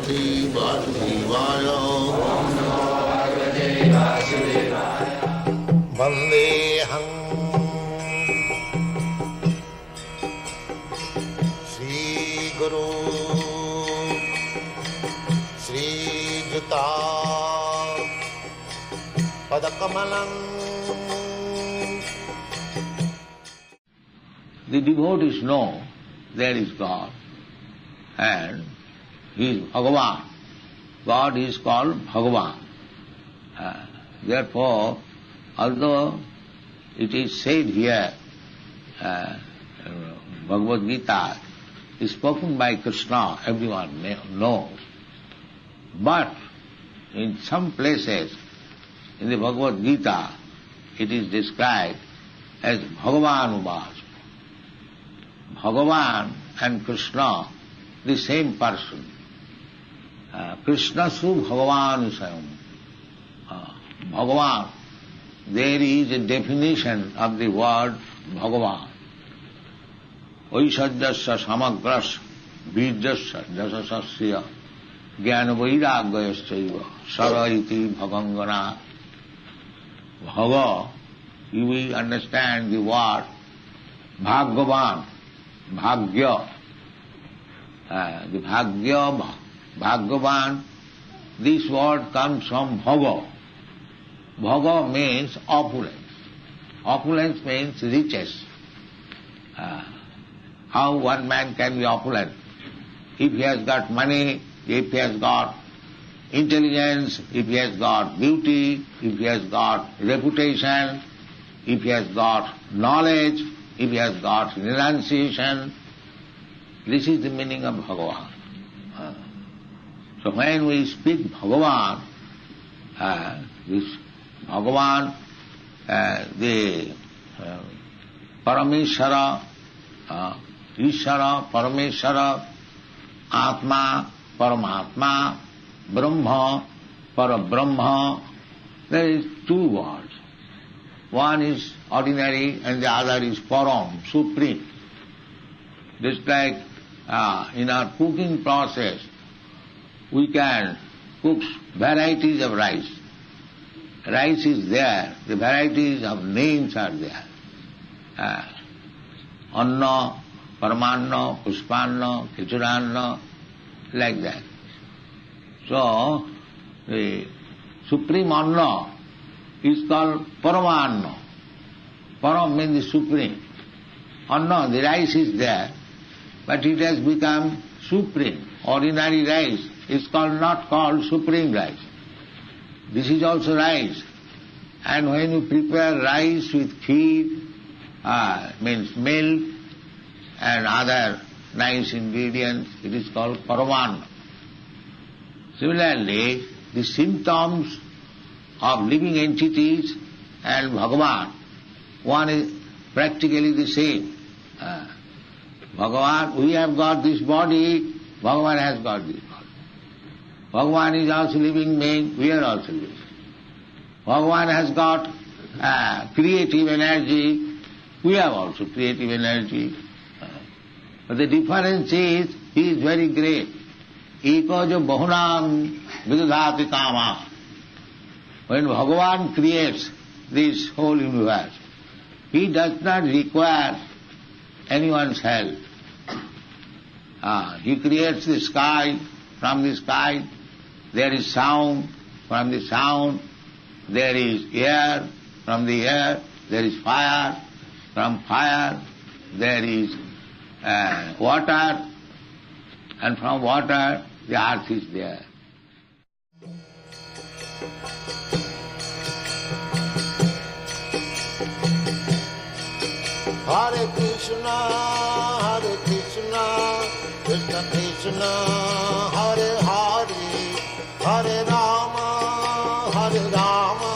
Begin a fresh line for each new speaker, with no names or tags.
Bhagavate Vasudevaya. Vandeham Shri Guru Shri Juta Padakamalam.
The devotees know there is God and He is Bhagavan. God is called Bhagavan. Therefore, although it is said here, Bhagavad Gita is spoken by Krishna, everyone knows, but in some places in the Bhagavad Gita it is described as Bhagavan Uvas. Bhagavan and Krishna, the same person. Krishna Su Bhagavan Sayam. Bhagavan, there is a definition of the word Bhagavan. Aishajyasya samagras virjasya jasasasya jnana vairagyayasya sara iti bhavangana. Bhava, you will understand the word Bhagavan, Bhagya. The Bhagya, Bhagavan, this word comes from Bhaga. Bhaga means opulence. Opulence means riches. How one man can be opulent? If he has got money, if he has got intelligence, if he has got beauty, if he has got reputation, if he has got knowledge, if he has got renunciation, this is the meaning of Bhagavan. So when we speak Bhagavan, this Bhagavan, the Parameshwara, Ishvara, Parameshwara, Atma, Paramatma, Brahma, Parabrahma, there is two words. One is ordinary and the other is Param, supreme. Just like in our cooking process, we can cook varieties of rice. Rice is there, the varieties of names are there. Anna, Paramanna, Pushpanna, Khichuranna, like that. So, the supreme Anna is called Paramanna. Param means the supreme. Anna, the rice is there, but it has become supreme. Ordinary rice is not called supreme rice. This is also rice. And when you prepare rice with kheer, means milk and other nice ingredients, it is called Paramanna. Similarly, the symptoms of living entities and Bhagavan, one is practically the same. Bhagavan, we have got this body, Bhagavan has got this body. Bhagavan is also living being, we are also living. Bhagavan has got creative energy, we have also creative energy. But the difference is, he is very great. Ekaja bahunam vidadhati kama. When Bhagavan creates this whole universe, he does not require anyone's help. He creates the sky, from the sky there is sound, from the sound there is air, from the air there is fire, from fire there is water, and from water the earth is there.
Hare Krishna, Krishna Krishna, Hare Hare, Hare Rama, Hare Rama,